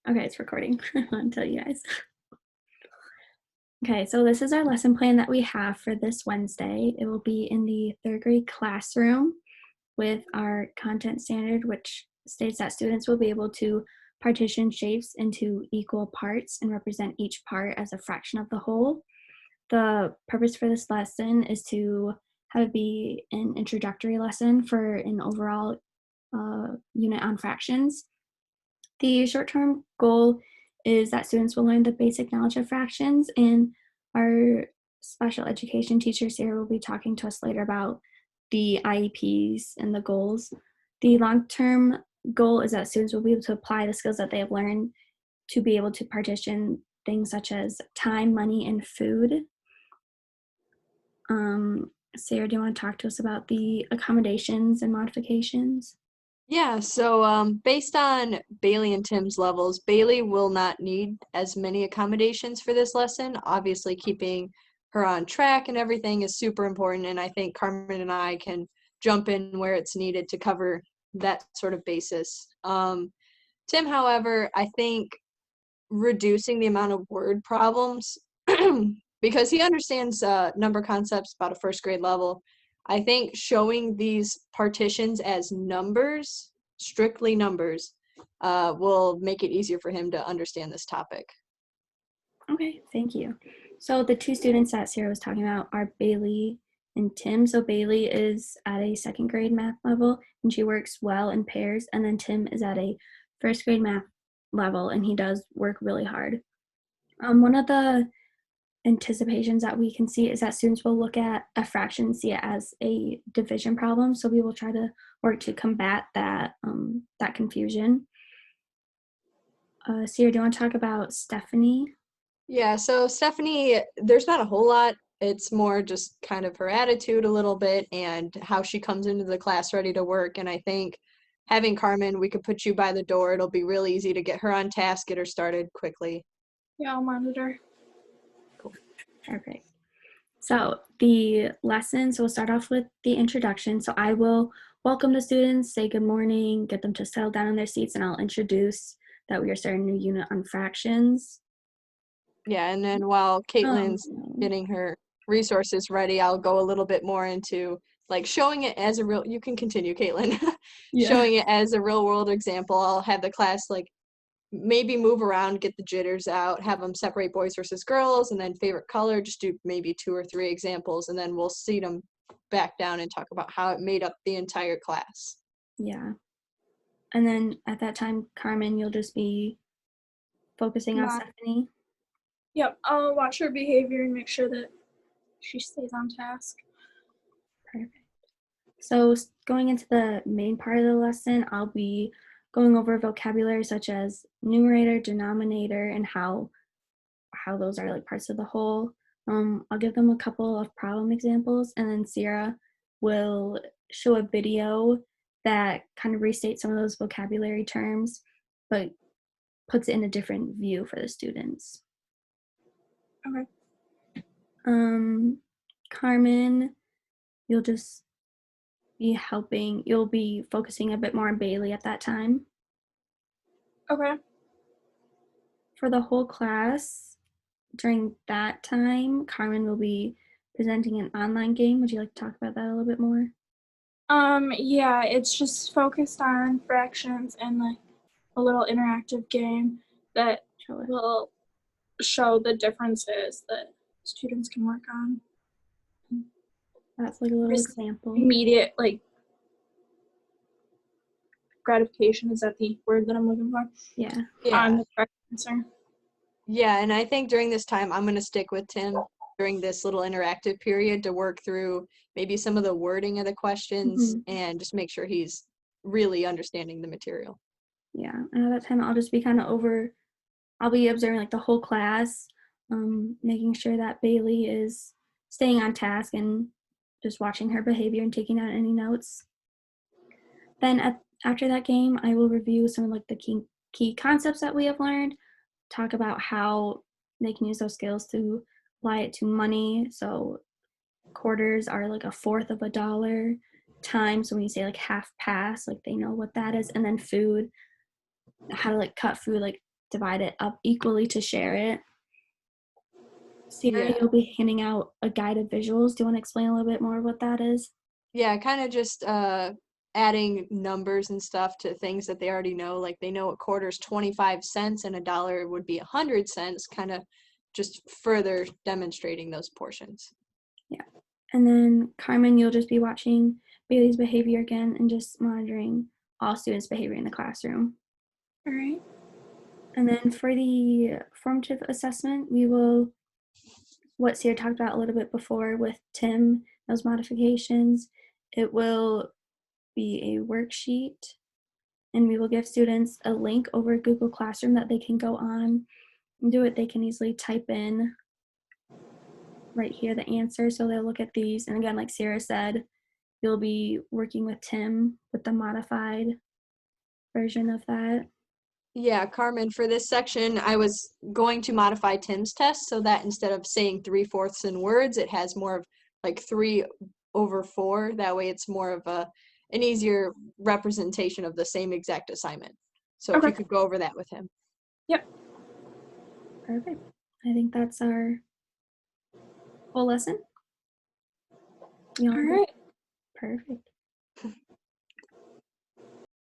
Okay, it's recording. I'll tell you guys. Okay, so this is our lesson plan that we have for this Wednesday. It will be in the third grade classroom with our content standard, which states that students will be able to partition shapes into equal parts and represent each part as a fraction of the whole. The purpose for this lesson is to have it be an introductory lesson for an overall unit on fractions. The short-term goal is that students will learn the basic knowledge of fractions, and our special education teacher, Sarah, will be talking to us later about the IEPs and the goals. The long-term goal is that students will be able to apply the skills that they have learned to be able to partition things such as time, money, and food. Sarah, do you want to talk to us about the accommodations and modifications? Yeah, so based on Bailey and Tim's levels, Bailey will not need as many accommodations for this lesson. Obviously, keeping her on track and everything is super important, and I think Carmen and I can jump in where it's needed to cover that sort of basis. Tim, however, I think reducing the amount of word problems because he understands number concepts about a first grade level. I think showing these partitions as numbers, strictly numbers, will make it easier for him to understand this topic. Okay, thank you. So the two students that Sarah was talking about are Bailey and Tim. So Bailey is at a second grade math level and she works well in pairs. And then Tim is at a first grade math level and he does work really hard. One of the anticipations that we can see is that students will look at a fraction and see it as a division problem. So we will try to work to combat that, that confusion. Sarah, do you want to talk about Stephanie? Yeah, so Stephanie, there's not a whole lot. It's more just kind of her attitude a little bit and how she comes into the class ready to work. And I think having Carmen, we could put you by the door. It'll be real easy to get her on task, get her started quickly. Yeah, I'll monitor. Cool. Perfect. So the lessons, we'll start off with the introduction. So I will welcome the students, say good morning, get them to settle down in their seats, and I'll introduce that we are starting a new unit on fractions. Yeah, and then while Caitlin's getting her resources ready, I'll go a little bit more into like showing it as a real, you can continue, Caitlin, showing it as a real world example. I'll have the class like maybe move around, get the jitters out, have them separate boys versus girls, and then favorite color, just do maybe 2 or 3 examples, and then we'll seat them back down and talk about how it made up the entire class. Yeah. And then at that time, Carmen, you'll just be focusing on Stephanie. Yep, I'll watch her behavior and make sure that she stays on task. Perfect. So going into the main part of the lesson, I'll be going over vocabulary such as numerator, denominator, and how those are like parts of the whole. I'll give them a couple of problem examples, and then Sierra will show a video that kind of restates some of those vocabulary terms, but puts it in a different view for the students. Okay. Carmen, you'll just be helping, you'll be focusing a bit more on Bailey at that time. Okay. For the whole class, during that time, Carmen will be presenting an online game. Would you like to talk about that a little bit more? Yeah, it's just focused on fractions and like a little interactive game that will show the differences that students can work on. That's like a little example. Immediate like gratification, is that the word that I'm looking for? Yeah. On the correct answer. Yeah, and I think during this time, I'm going to stick with Tim during this little interactive period to work through maybe some of the wording of the questions and just make sure he's really understanding the material. Yeah, and at that time, I'll just be kind of I'll be observing like the whole class, making sure that Bailey is staying on task and just watching her behavior and taking down any notes. Then after that game, I will review some of like the key concepts that we have learned, talk about how they can use those skills to apply it to money. So quarters are like a fourth of a dollar. Time, so when you say like half pass, like they know what that is. And then food, how to like cut food like divide it up equally to share it. Sierra, Yeah. you'll be handing out a guide of visuals. Do you want to explain a little bit more what that is? Yeah, kind of just adding numbers and stuff to things that they already know. Like they know a quarter's 25 cents and a dollar would be 100 cents, kind of just further demonstrating those portions. Yeah. And then Carmen, you'll just be watching Bailey's behavior again and just monitoring all students' behavior in the classroom. All right. And then for the formative assessment, we will, what Sierra talked about a little bit before with Tim, those modifications, it will be a worksheet, and we will give students a link over Google Classroom that they can go on and do it. They can easily type in right here the answer, so they'll look at these. And again, like Sierra said, you'll be working with Tim with the modified version of that. Yeah, Carmen, for this section, I was going to modify Tim's test so that instead of saying 3/4 in words, it has more of like 3/4. That way it's more of an easier representation of the same exact assignment. So if you Okay. could go over that with him. Yep. Perfect. I think that's our whole lesson. All right. Perfect.